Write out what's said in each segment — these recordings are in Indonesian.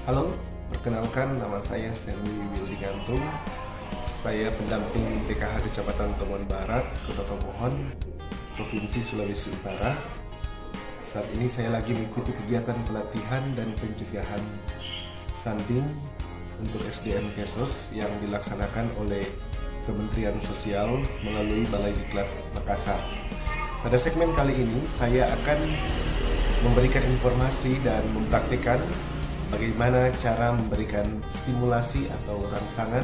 Halo, perkenalkan nama saya Stanley Wildigantung. Saya pendamping PKH Kecamatan Tomohon Barat, Kota Tomohon, Provinsi Sulawesi Utara. Saat ini saya lagi mengikuti kegiatan pelatihan dan pencegahan stunting untuk SDM Kesos yang dilaksanakan oleh Kementerian Sosial melalui Balai Diklat Makassar. Pada segmen kali ini saya akan memberikan informasi dan mempraktikkan bagaimana cara memberikan stimulasi atau rangsangan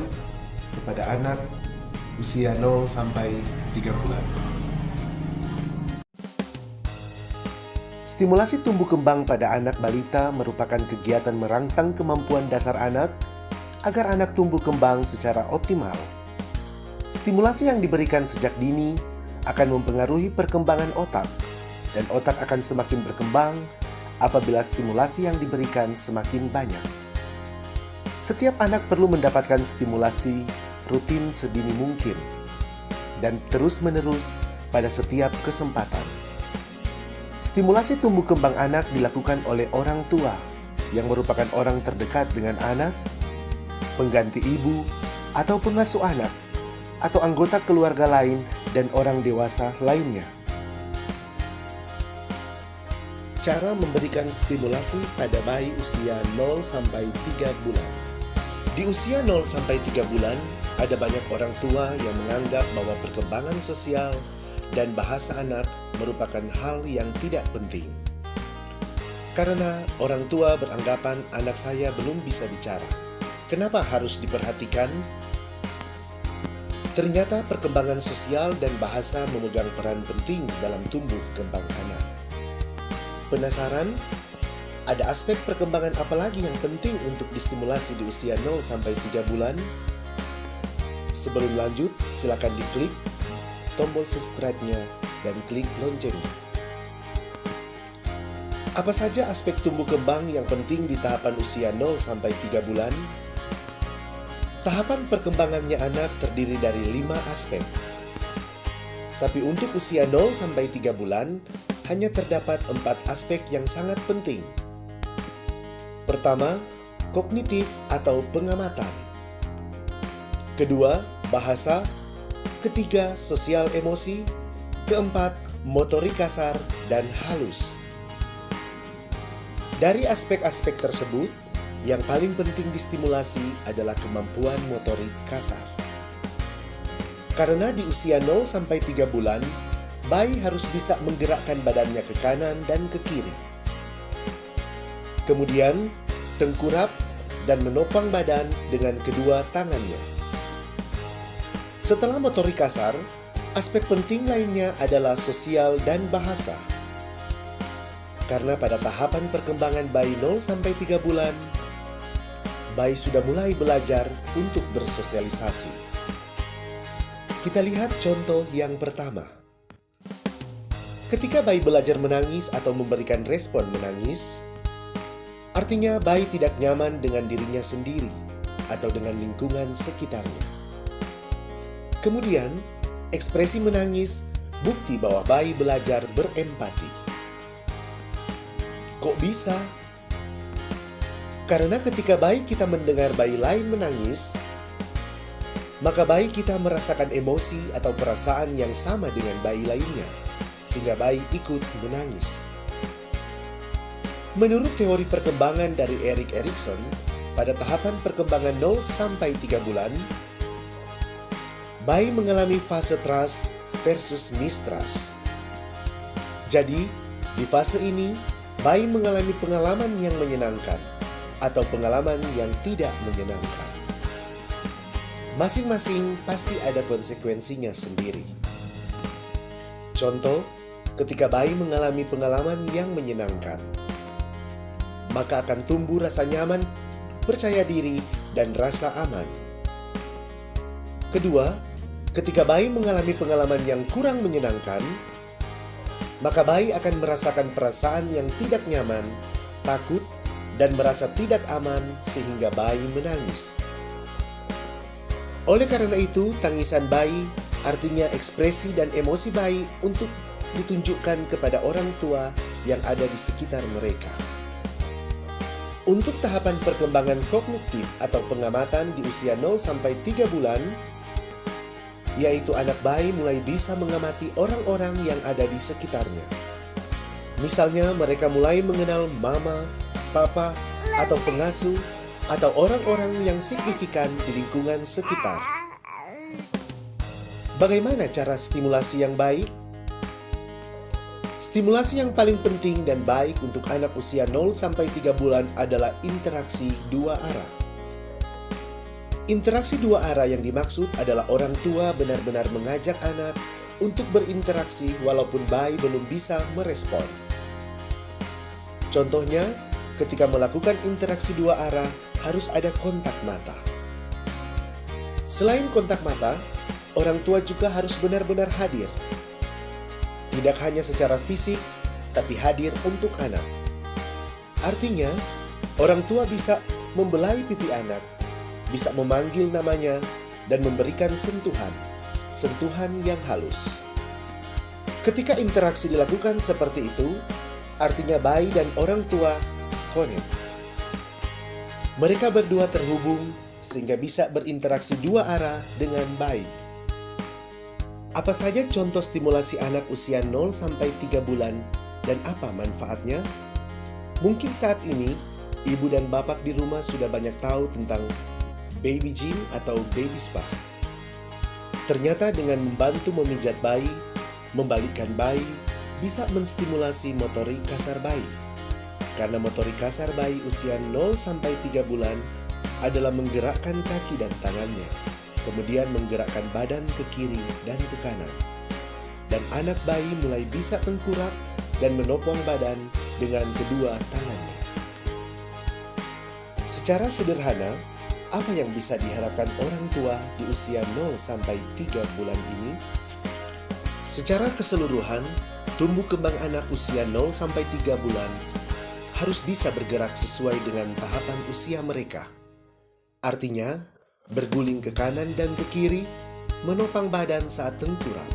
kepada anak usia 0 sampai 3 bulan. Stimulasi tumbuh kembang pada anak balita merupakan kegiatan merangsang kemampuan dasar anak agar anak tumbuh kembang secara optimal. Stimulasi yang diberikan sejak dini akan mempengaruhi perkembangan otak, dan otak akan semakin berkembang apabila stimulasi yang diberikan semakin banyak. Setiap anak perlu mendapatkan stimulasi rutin sedini mungkin dan terus-menerus pada setiap kesempatan. Stimulasi tumbuh kembang anak dilakukan oleh orang tua yang merupakan orang terdekat dengan anak, pengganti ibu, atau pengasuh anak, atau anggota keluarga lain dan orang dewasa lainnya. Cara memberikan stimulasi pada bayi usia 0 sampai 3 bulan. Di usia 0 sampai 3 bulan, ada banyak orang tua yang menganggap bahwa perkembangan sosial dan bahasa anak merupakan hal yang tidak penting. Karena orang tua beranggapan anak saya belum bisa bicara, kenapa harus diperhatikan? Ternyata perkembangan sosial dan bahasa memegang peran penting dalam tumbuh kembang anak. Penasaran? Ada aspek perkembangan apa lagi yang penting untuk distimulasi di usia 0 sampai 3 bulan? Sebelum lanjut, silakan diklik tombol subscribe-nya dan klik loncengnya. Apa saja aspek tumbuh kembang yang penting di tahapan usia 0 sampai 3 bulan? Tahapan perkembangannya anak terdiri dari 5 aspek. Tapi untuk usia 0 sampai 3 bulan, hanya terdapat 4 aspek yang sangat penting. Pertama, kognitif atau pengamatan. Kedua, bahasa. Ketiga, sosial emosi. Keempat, motorik kasar dan halus. Dari aspek-aspek tersebut, yang paling penting distimulasi adalah kemampuan motorik kasar. Karena di usia 0 sampai 3 bulan, bayi harus bisa menggerakkan badannya ke kanan dan ke kiri. Kemudian, tengkurap dan menopang badan dengan kedua tangannya. Setelah motorik kasar, aspek penting lainnya adalah sosial dan bahasa. Karena pada tahapan perkembangan bayi 0 sampai 3 bulan, bayi sudah mulai belajar untuk bersosialisasi. Kita lihat contoh yang pertama. Ketika bayi belajar menangis atau memberikan respon menangis, artinya bayi tidak nyaman dengan dirinya sendiri atau dengan lingkungan sekitarnya. Kemudian, ekspresi menangis bukti bahwa bayi belajar berempati. Kok bisa? Karena ketika bayi kita mendengar bayi lain menangis, maka bayi kita merasakan emosi atau perasaan yang sama dengan bayi lainnya, sehingga bayi ikut menangis. Menurut teori perkembangan dari Erik Erikson, pada tahapan perkembangan 0 sampai 3 bulan, bayi mengalami fase trust versus mistrust. Jadi, di fase ini, bayi mengalami pengalaman yang menyenangkan atau pengalaman yang tidak menyenangkan. Masing-masing pasti ada konsekuensinya sendiri. Contoh, ketika bayi mengalami pengalaman yang menyenangkan, maka akan tumbuh rasa nyaman, percaya diri, dan rasa aman. Kedua, ketika bayi mengalami pengalaman yang kurang menyenangkan, maka bayi akan merasakan perasaan yang tidak nyaman, takut, dan merasa tidak aman sehingga bayi menangis. Oleh karena itu, tangisan bayi artinya ekspresi dan emosi bayi untuk ditunjukkan kepada orang tua yang ada di sekitar mereka. Untuk tahapan perkembangan kognitif atau pengamatan di usia 0-3 bulan, yaitu anak bayi mulai bisa mengamati orang-orang yang ada di sekitarnya. Misalnya mereka mulai mengenal mama, papa, atau pengasuh, atau orang-orang yang signifikan di lingkungan sekitar. Bagaimana cara stimulasi yang baik? Stimulasi yang paling penting dan baik untuk anak usia 0-3 bulan adalah interaksi dua arah. Interaksi dua arah yang dimaksud adalah orang tua benar-benar mengajak anak untuk berinteraksi walaupun bayi belum bisa merespon. Contohnya, ketika melakukan interaksi dua arah, harus ada kontak mata. Selain kontak mata, orang tua juga harus benar-benar hadir. Tidak hanya secara fisik, tapi hadir untuk anak. Artinya, orang tua bisa membelai pipi anak, bisa memanggil namanya, dan memberikan sentuhan yang halus. Ketika interaksi dilakukan seperti itu, artinya bayi dan orang tua connect. Mereka berdua terhubung sehingga bisa berinteraksi dua arah dengan baik. Apa saja contoh stimulasi anak usia 0-3 bulan dan apa manfaatnya? Mungkin saat ini, ibu dan bapak di rumah sudah banyak tahu tentang baby gym atau baby spa. Ternyata dengan membantu memijat bayi, membalikkan bayi, bisa menstimulasi motorik kasar bayi. Karena motorik kasar bayi usia 0-3 bulan adalah menggerakkan kaki dan tangannya, kemudian menggerakkan badan ke kiri dan ke kanan. Dan anak bayi mulai bisa tengkurap dan menopang badan dengan kedua tangannya. Secara sederhana, apa yang bisa diharapkan orang tua di usia 0-3 bulan ini? Secara keseluruhan, tumbuh kembang anak usia 0-3 bulan harus bisa bergerak sesuai dengan tahapan usia mereka. Artinya, berguling ke kanan dan ke kiri, menopang badan saat tengkurap.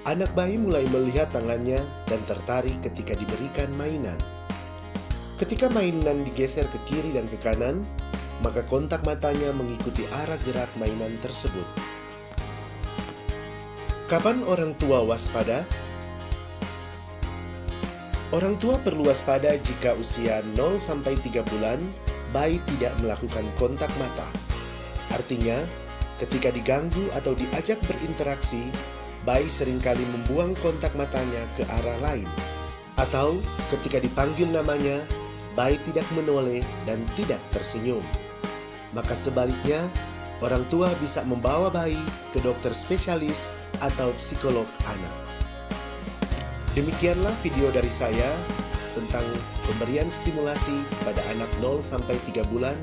Anak bayi mulai melihat tangannya dan tertarik ketika diberikan mainan. Ketika mainan digeser ke kiri dan ke kanan, maka kontak matanya mengikuti arah gerak mainan tersebut. Kapan orang tua waspada? Orang tua perlu waspada jika usia 0-3 bulan bayi tidak melakukan kontak mata. Artinya, ketika diganggu atau diajak berinteraksi, bayi seringkali membuang kontak matanya ke arah lain. Atau ketika dipanggil namanya, bayi tidak menoleh dan tidak tersenyum. Maka sebaliknya, orang tua bisa membawa bayi ke dokter spesialis atau psikolog anak. Demikianlah video dari saya tentang pemberian stimulasi pada anak 0-3 bulan.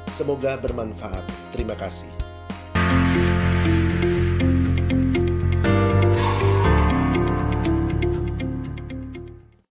Semoga bermanfaat. Terima kasih.